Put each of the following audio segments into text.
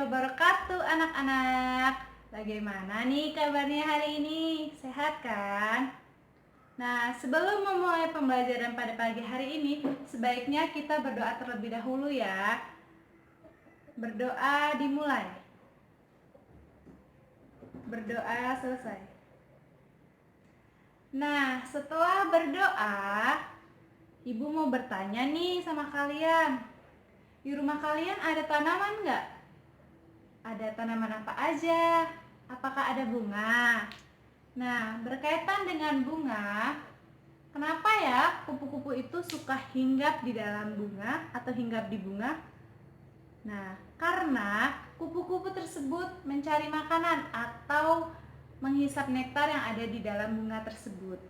wabarakatuh anak-anak. Bagaimana nih kabarnya hari ini? Sehat kan? Nah, sebelum memulai pembelajaran pada pagi hari ini, sebaiknya kita berdoa terlebih dahulu ya. Berdoa dimulai. Berdoa selesai. Nah, setelah berdoa, Ibu mau bertanya nih sama kalian. Di rumah kalian ada tanaman nggak? Ada tanaman apa aja? Apakah ada bunga? Nah, berkaitan dengan bunga, kenapa ya kupu-kupu itu suka hinggap di dalam bunga atau hinggap di bunga? Nah, karena kupu-kupu tersebut mencari makanan atau menghisap nektar yang ada di dalam bunga tersebut.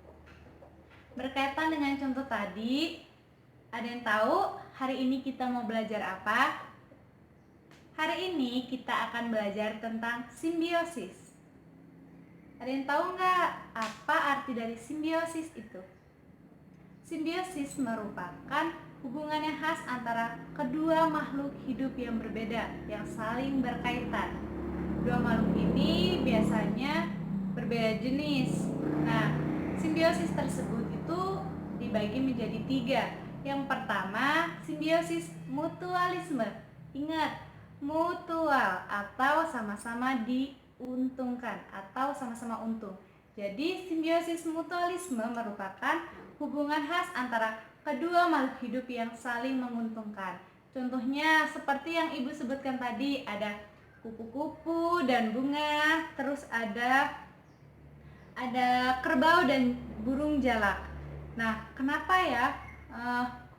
Berkaitan dengan contoh tadi, ada yang tahu hari ini kita mau belajar apa? Hari ini kita akan belajar tentang simbiosis. Ada yang tahu nggak apa arti dari simbiosis itu? Simbiosis merupakan hubungan yang khas antara kedua makhluk hidup yang berbeda, yang saling berkaitan. Dua makhluk ini biasanya berbeda jenis. Nah, simbiosis tersebut itu dibagi menjadi 3. Yang pertama, simbiosis mutualisme. Ingat, mutual atau sama-sama diuntungkan atau sama-sama untung. Jadi simbiosis mutualisme merupakan hubungan khas antara kedua makhluk hidup yang saling menguntungkan. Contohnya seperti yang Ibu sebutkan tadi, ada kupu-kupu dan bunga, terus ada kerbau dan burung jalak. Nah, kenapa ya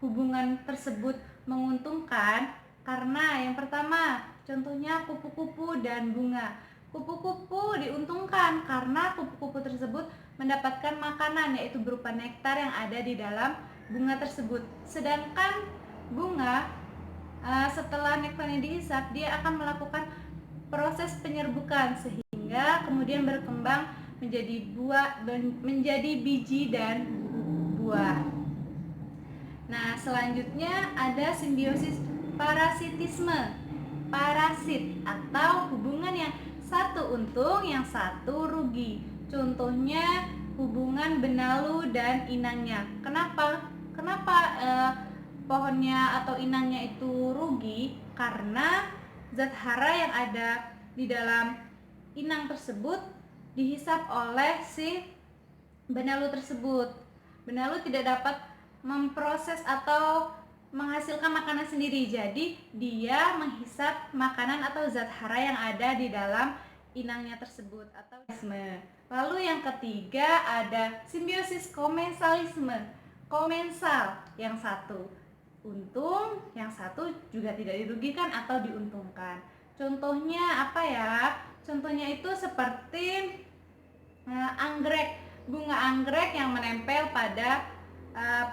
hubungan tersebut menguntungkan? Karena yang pertama, contohnya kupu-kupu dan bunga. Kupu-kupu diuntungkan karena kupu-kupu tersebut mendapatkan makanan, yaitu berupa nektar yang ada di dalam bunga tersebut. Sedangkan bunga, setelah nektarnya dihisap, dia akan melakukan proses penyerbukan sehingga kemudian berkembang menjadi biji dan buah. Nah, selanjutnya ada simbiosis parasitisme. Parasit atau hubungan yang satu untung, yang satu rugi. Contohnya hubungan benalu dan inangnya. Kenapa pohonnya atau inangnya itu rugi? Karena zat hara yang ada di dalam inang tersebut dihisap oleh si benalu tersebut. Benalu tidak dapat memproses atau menghasilkan makanan sendiri, jadi dia menghisap makanan atau zat hara yang ada di dalam inangnya tersebut atau simbiosis. Lalu yang ketiga ada simbiosis komensalisme. Komensal, yang satu untung, yang satu juga tidak dirugikan atau diuntungkan. Contohnya apa ya? Contohnya itu seperti anggrek, bunga anggrek yang menempel pada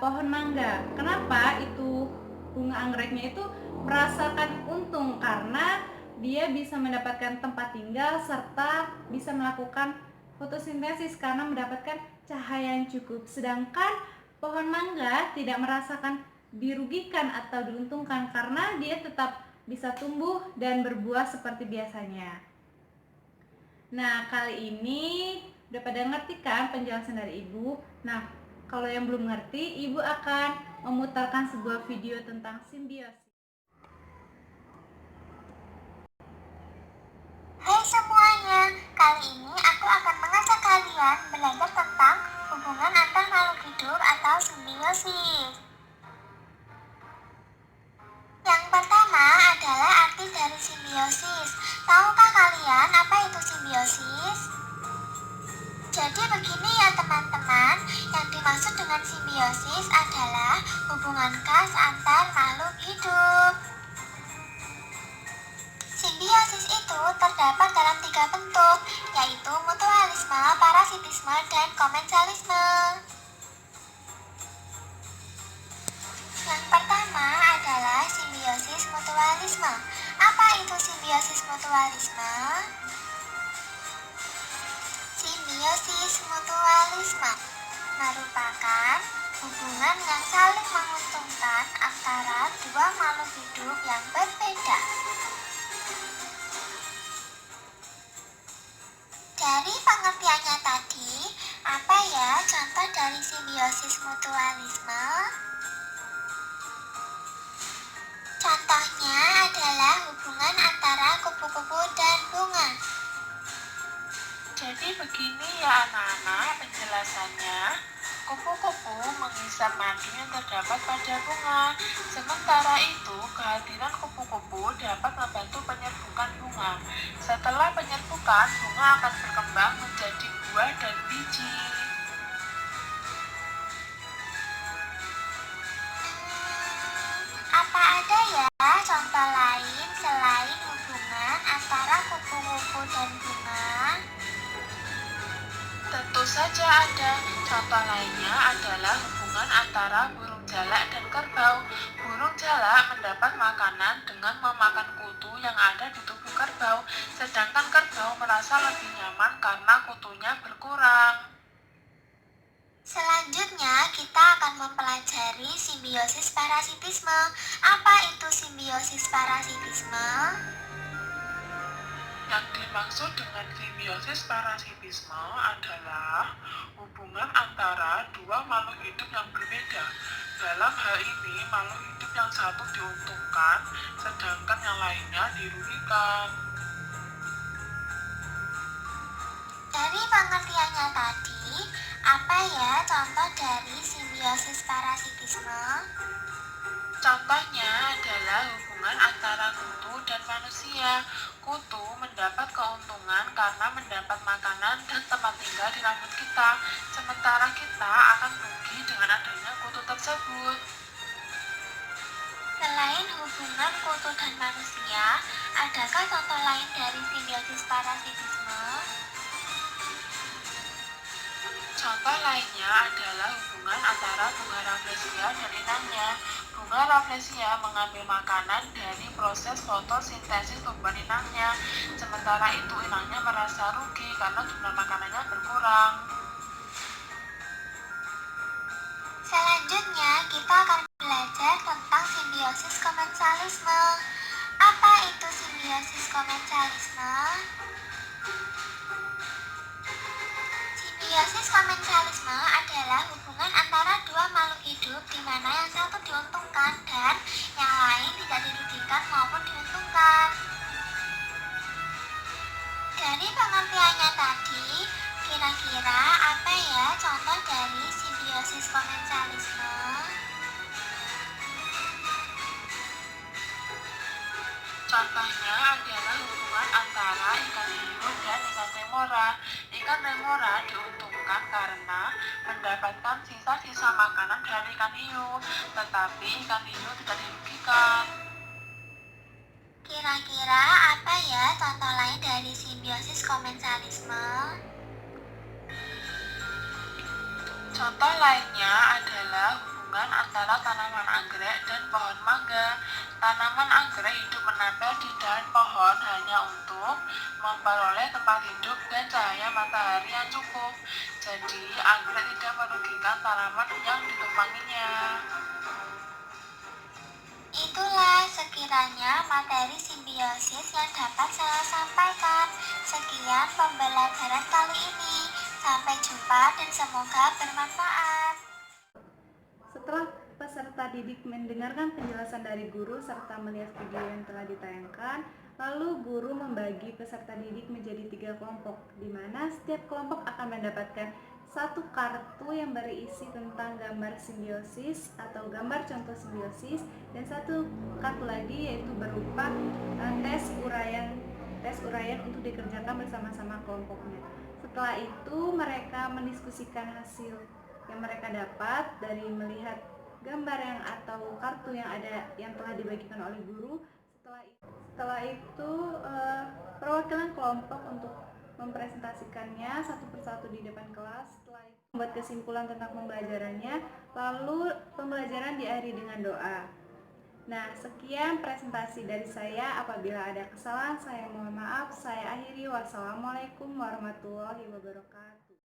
pohon mangga. Kenapa itu bunga anggreknya itu merasakan untung? Karena dia bisa mendapatkan tempat tinggal serta bisa melakukan fotosintesis karena mendapatkan cahaya yang cukup. Sedangkan pohon mangga tidak merasakan dirugikan atau diuntungkan karena dia tetap bisa tumbuh dan berbuah seperti biasanya. Nah, kali ini udah pada ngerti kan penjelasan dari Ibu? Nah, kalau yang belum ngerti, Ibu akan memutarkan sebuah video tentang simbiosis. Hai semuanya, kali ini aku akan mengajak kalian belajar tentang hubungan antar makhluk hidup atau simbiosis. Yang pertama adalah arti dari simbiosis. Tahukah kalian apa itu simbiosis? Jadi begini ya teman-teman, yang dimaksud dengan simbiosis adalah hubungan khas antar makhluk hidup. Simbiosis itu terdapat dalam 3 bentuk, yaitu mutualisme, parasitisme, dan komensalisme. Yang pertama adalah simbiosis mutualisme. Apa itu simbiosis mutualisme? Simbiosis mutualisme merupakan hubungan yang saling menguntungkan antara dua makhluk hidup yang berbeda. Dari pengertiannya tadi, apa ya contoh dari simbiosis mutualisme? Contohnya adalah hubungan antara kupu-kupu dan bunga. Jadi begini ya anak-anak penjelasannya. Kupu-kupu menghisap madu yang terdapat pada bunga. Sementara itu, kehadiran kupu-kupu dapat membantu penyerbukan bunga. Setelah penyerbukan, bunga akan berkembang menjadi buah dan biji. Apa ada ya contoh lain selain hubungan antara kupu-kupu dan bunga? Tentu saja ada. Contoh lainnya adalah hubungan antara burung jalak dan kerbau. Burung jalak mendapat makanan dengan memakan kutu yang ada di tubuh kerbau, sedangkan kerbau merasa lebih nyaman karena kutunya berkurang. Selanjutnya, kita akan mempelajari simbiosis parasitisme. Apa itu simbiosis parasitisme? Yang dimaksud dengan simbiosis parasitisme adalah hubungan antara dua makhluk hidup yang berbeda. Dalam hal ini, makhluk hidup yang satu diuntungkan, sedangkan yang lainnya dirugikan. Dari pengertiannya tadi, apa ya contoh dari simbiosis parasitisme? Contohnya adalah hubungan antara kutu dan manusia. Kutu mendapat keuntungan karena mendapat makanan dan tempat tinggal di rambut kita, sementara kita akan rugi dengan adanya kutu tersebut. Selain hubungan kutu dan manusia, adakah contoh lain dari simbiosis parasitisme? Contoh lainnya adalah hubungan antara bunga rafflesia dan inangnya. Bunga rafflesia mengambil makanan dari proses fotosintesis tumbuhan inangnya, sementara itu inangnya merasa rugi karena jumlah makanannya berkurang. Selanjutnya, kita akan belajar tentang simbiosis komensalisme. Apa itu simbiosis komensalisme? Simbiosis komensalisme adalah hubungan antara dua makhluk hidup di mana yang satu diuntungkan dan yang lain tidak dirugikan maupun diuntungkan. Dari pengertiannya tadi, kira-kira apa ya contoh dari simbiosis komensalisme? Contohnya adalah hubungan antara ikan hiu dan ikan remora. Ikan remora diuntungkan karena mendapatkan sisa-sisa makanan dari ikan hiu, tetapi ikan hiu tidak dirugikan. Kira-kira apa ya contoh lain dari simbiosis komensalisme? Contoh lainnya adalah hubungan antara tanaman anggrek dan pohon mangga. Tanaman anggrek hidup menempel di daun pohon hanya untuk memperoleh tempat hidup dan cahaya matahari yang cukup. Jadi, anggrek tidak merugikan tanaman yang ditumpanginya. Itulah sekiranya materi simbiosis yang dapat saya sampaikan. Sekian pembelajaran kali ini. Sampai jumpa dan semoga bermanfaat. Setelah peserta didik mendengarkan penjelasan dari guru serta melihat video yang telah ditayangkan, lalu guru membagi peserta didik menjadi 3 kelompok, di mana setiap kelompok akan mendapatkan satu kartu yang berisi tentang gambar simbiosis atau gambar contoh simbiosis, dan satu kartu lagi yaitu berupa tes uraian untuk dikerjakan bersama-sama kelompoknya. Setelah itu mereka mendiskusikan hasil yang mereka dapat dari melihat gambar yang atau kartu yang ada yang telah dibagikan oleh guru. Setelah itu perwakilan kelompok untuk mempresentasikannya satu persatu di depan kelas. Setelah itu membuat kesimpulan tentang pembelajarannya, lalu pembelajaran diakhiri dengan doa. Nah, sekian presentasi dari saya. Apabila ada kesalahan, saya mohon maaf. Saya akhiri. Wassalamualaikum warahmatullahi wabarakatuh.